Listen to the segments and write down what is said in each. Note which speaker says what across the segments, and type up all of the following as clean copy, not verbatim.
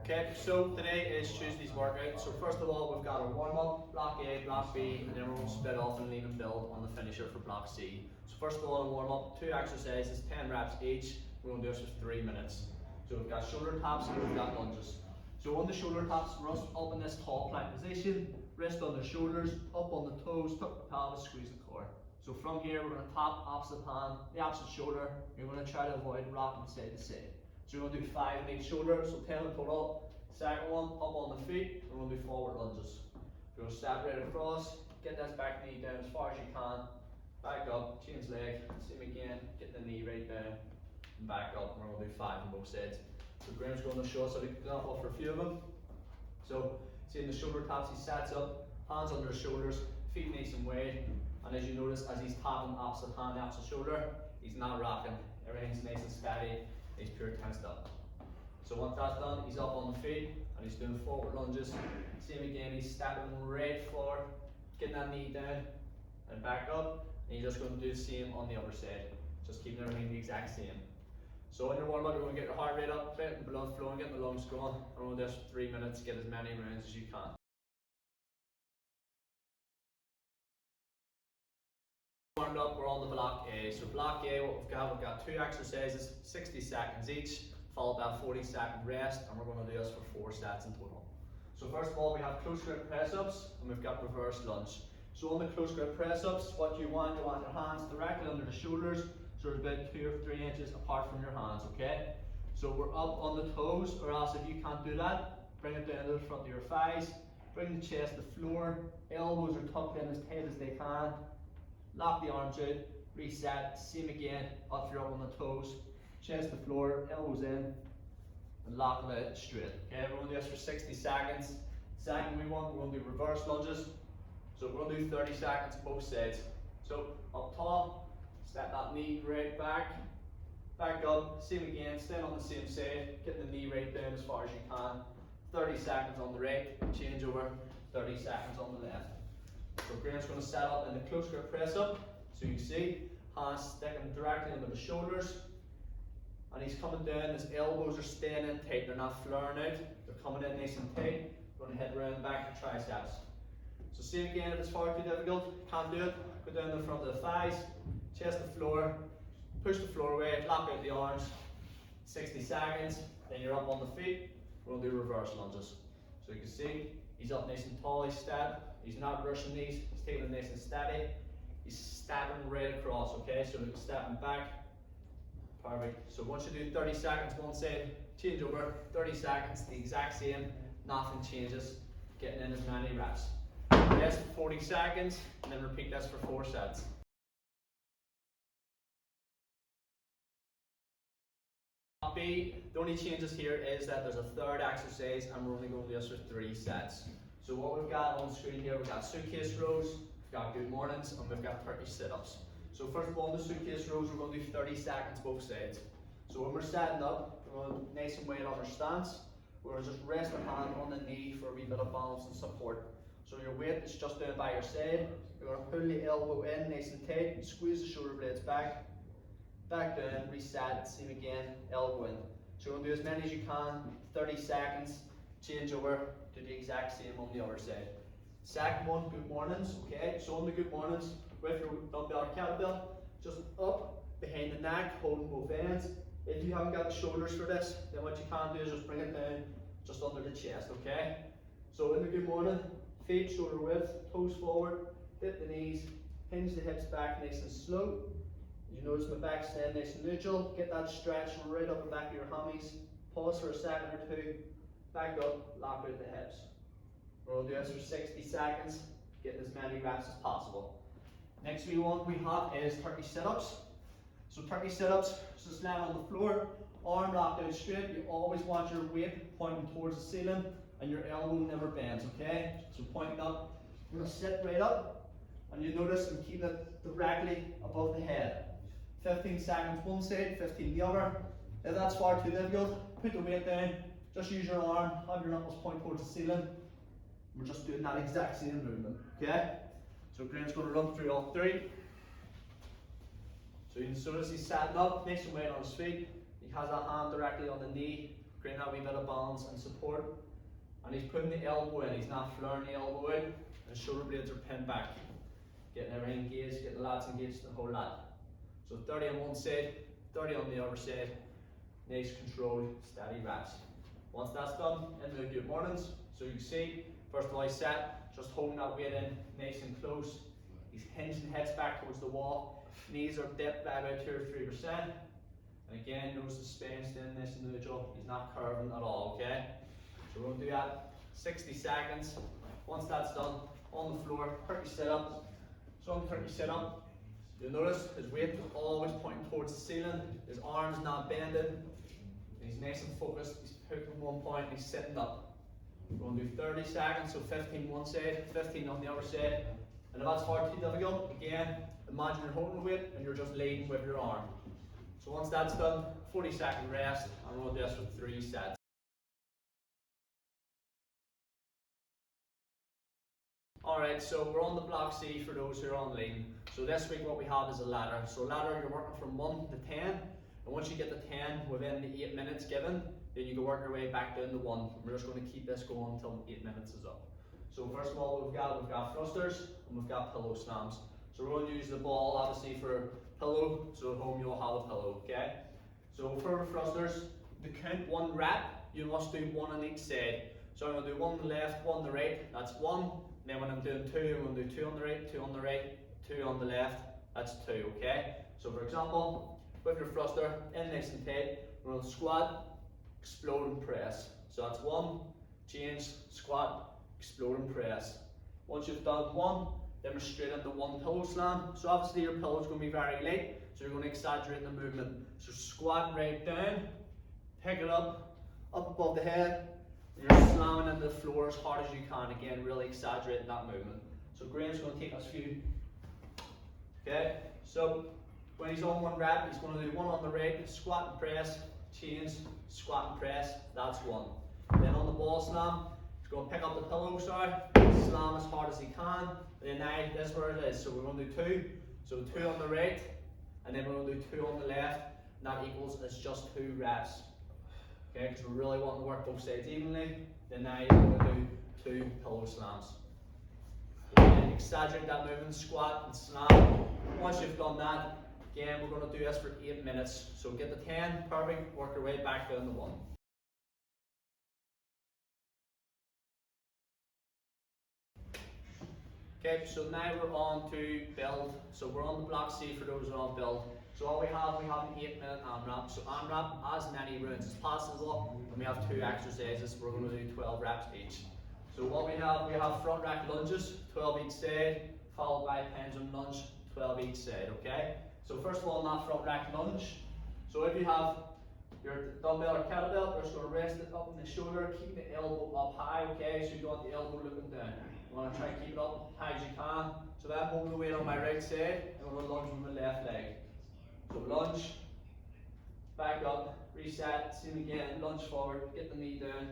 Speaker 1: Okay, so today is Tuesday's workout. So first of all, we've got our warm-up, block A, block B, and then we're going to split off and lean and build on the finisher for block C. So first of all, a warm-up, 2 exercises, 10 reps each. We're going to do this for 3 minutes. So we've got shoulder taps and we've got lunges. So on the shoulder taps, we're up in this tall plank position, wrist on the shoulders, up on the toes, tuck the pelvis, squeeze the core. So from here, we're going to tap opposite hand, the opposite shoulder. You're going to try to avoid rocking side to side. So we're going to do 5 in each shoulder, so 10 in total. Second one, up on the feet, we're going to do forward lunges. We're going to step right across, get this back knee down as far as you can, back up, change leg, same again, get the knee right down, and back up, and we're going to do 5 on both sides. So Graham's going to show us how to do that for a few of them. So, see in the shoulder taps, he sets up, hands under his shoulders, feet nice and wide, and as you notice, as he's tapping opposite hand, opposite shoulder, he's not rocking, everything's nice and steady. He's pure tensed up. So once that's done, he's up on the feet and he's doing forward lunges. Same again, he's stepping right forward, getting that knee down and back up. And you're just going to do the same on the other side. Just keeping everything the exact same. So in your warm up, you're going to get your heart rate up, getting the blood flowing, getting the lungs going. And we'll do this for 3 minutes, get as many rounds as you can. Warmed up, we're on the block A. So block A, what we've got 2 exercises, 60 seconds each, followed by a 40-second rest, and we're going to do this for 4 sets in total. So first of all, we have close grip press-ups, and we've got reverse lunge. So on the close grip press-ups, what you want your hands directly under the shoulders, so they're about 2 or 3 inches apart from your hands, okay? So we're up on the toes, or else if you can't do that, bring it down to the front of your thighs, bring the chest to the floor, elbows are tucked in as tight as they can. Lock the arms out, reset, same again, up you're up on the toes, chest to floor, elbows in, and lock it out straight. Okay, we're going to do this for 60 seconds. Second we're going to do reverse lunges. So we're going to do 30 seconds both sides. So up tall, step that knee right back, back up, same again, stand on the same side, get the knee right down as far as you can. 30 seconds on the right, change over, 30 seconds on the left. So Graham's going to set up in the close grip press up. So you can see, hands sticking directly under the shoulders. And he's coming down, his elbows are staying in tight, they're not flaring out. They're coming in nice and tight. Going to head around back to triceps. So same again, if it's far too difficult, can't do it. Go down the front of the thighs, chest to floor, push the floor away, lock out the arms. 60 seconds, then you're up on the feet. We're going to do reverse lunges. So you can see, he's up nice and tall, he's step. He's not rushing these, he's taking it nice and steady. He's stepping right across, okay? So he's stepping back. Perfect. So once you do 30 seconds one side, change over, 30 seconds, the exact same, nothing changes. Getting in as many reps. Yes, 40 seconds, and then repeat this for 4 sets. B, the only changes here is that there's a 3rd exercise and we're only going to do this for 3 sets. So what we've got on the screen here, we've got suitcase rows, we've got good mornings, and we've got 30 sit-ups. So first of all, on the suitcase rows, we're going to do 30 seconds both sides. So when we're setting up, we're going nice and wide on our stance. We're going to just rest a hand on the knee for a wee bit of balance and support. So your weight is just down by your side. You're going to pull the elbow in nice and tight, and squeeze the shoulder blades back. Back down, reset, same again, elbow in. So you're going to do as many as you can, 30 seconds, change over, do the exact same on the other side. Second one, good mornings, okay? So on the good mornings, with your dumbbell or kettlebell, just up behind the neck, holding both ends. If you haven't got the shoulders for this, then what you can do is just bring it down, just under the chest, okay? So in the good morning, feet shoulder width, toes forward, dip the knees, hinge the hips back nice and slow. You notice my back staying nice and neutral. Get that stretch right up the back of your hammies. Pause for a second or 2. Back up, lock out the hips. We're going to do this for 60 seconds. Get as many reps as possible. Next one we have is 30 sit-ups. So 30 sit-ups, just land on the floor, arm locked out straight. You always want your weight pointing towards the ceiling and your elbow never bends, okay? So pointing up. We're going to sit right up, and you notice I'm keeping it directly above the head. 15 seconds one side, 15 the other. If that's far too difficult, put the weight down, just use your arm, have your knuckles point towards the ceiling. We're just doing that exact same movement, okay? So Graham's going to run through all 3. So you can notice he's setting up, nice and wide on his feet. He has that hand directly on the knee, creating that wee bit of balance and support. And he's putting the elbow in, he's not flaring the elbow out, and his shoulder blades are pinned back. Getting everything engaged, getting the lats engaged, the whole lot. So 30 on one side, 30 on the other side. Nice controlled, steady reps. Once that's done, into the good mornings. So you can see, first of all, he's set, just holding that weight in, nice and close. He's hinging heads back towards the wall. Knees are dipped by about 2 or 3%. And again, notice the spine staying nice and neutral. He's not curving at all, okay? So we're going to do that 60 seconds. Once that's done, on the floor, 30 sit-up. So on the 30 sit-up, you'll notice his weight is always pointing towards the ceiling. His arms not bending. He's nice and focused. He's hooked on one point. He's sitting up. We're going to do 30 seconds, so 15 one side, 15 on the other side. And if that's hard too difficult, again, imagine you're holding the weight and you're just leading with your arm. So once that's done, 40-second rest, and we'll do this for 3 sets. Alright, so we're on the block C for those who are on lean. So this week what we have is a ladder. So ladder, you're working from 1 to 10, and once you get to 10 within the 8 minutes given, then you can work your way back down to 1. And we're just going to keep this going until 8 minutes is up. So first of all, we've got thrusters and we've got pillow slams. So we're going to use the ball obviously for pillow, so at home you'll have a pillow, okay? So for thrusters, to count 1 rep, you must do 1 on each side. So I'm going to do 1 on the left, 1 on the right, that's 1. Then when I'm doing 2, I'm going to do 2 on the right, 2 on the right, 2 on the left, that's 2, okay? So for example, with your thruster, in nice and tight, we're going to squat, explode and press. So that's 1, change, squat, explode and press. Once you've done 1, then we're straight into 1 pillow slam. So obviously your pillow is going to be very light, so you're going to exaggerate the movement. So squat right down, pick it up above the head, and you're slamming into the floor as hard as you can. Again, really exaggerating that movement. So Graham's going to take us through. Okay, so when he's on 1 rep, he's going to do 1 on the right, squat and press, change, squat and press, that's 1. Then on the ball slam, he's going to pick up the pillow, slam as hard as he can. And then now, this is where it is. So we're going to do 2. So 2 on the right, and then we're going to do 2 on the left, and that equals it's just 2 reps. Okay, because we really want to work both sides evenly. Then now you're going to do 2 pillow slams. Again, exaggerate that movement, squat and slam. Once you've done that, again, we're going to do this for 8 minutes. So get the 10, perfect, work your way back down to 1. Okay, so now we're on to build. So we're on the block C for those who are on build. So all we have an 8-minute AMRAP. So AMRAP, as many rounds as possible, and we have 2 exercises. We're going to do 12 reps each. So what we have front rack lunges, 12 each side, followed by pendulum lunge, 12 each side, okay? So first of all, on that front rack lunge, so if you have your dumbbell or kettlebell, we're just going to rest it up in the shoulder, keep the elbow up high, okay? So you don't want the elbow looking down. You want to try and keep it up high as you can. So then I'm holding the weight on my right side, and we're going to lunge with my left leg. So lunge, back up, reset, same again, lunge forward, get the knee down,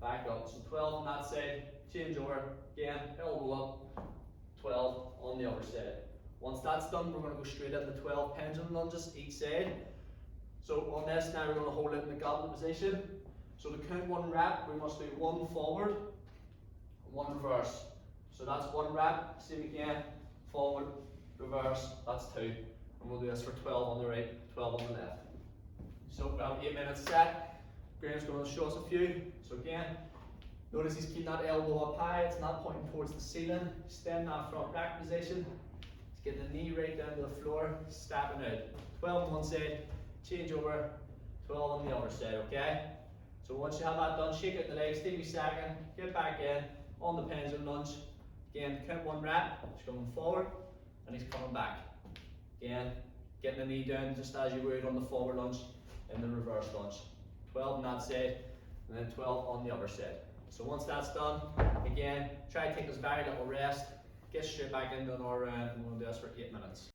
Speaker 1: back up. So 12 on that side, change over, again, elbow up, 12 on the other side. Once that's done, we're going to go straight into 12 pendulum lunges each side. So on this now, we're going to hold it in the goblet position. So to count 1 rep, we must do 1 forward, 1 reverse. So that's 1 rep, same again, forward, reverse, that's 2. And we'll do this for 12 on the right, 12 on the left. So we have 8 minutes set. Graham's going to show us a few. So again, notice he's keeping that elbow up high, it's not pointing towards the ceiling. Stay in that front rack position. He's getting the knee right down to the floor, stepping out. 12 on one side, change over, 12 on the other side, okay? So once you have that done, shake out the legs, take a second, get back in, on the pendulum lunge. Again, count 1 rep, he's coming forward, and he's coming back. Again, getting the knee down just as you would on the forward lunge and the reverse lunge. 12 on that side, and then 12 on the other side. So once that's done, again, try to take this very little rest, get straight back into another round, and we'll do this for 8 minutes.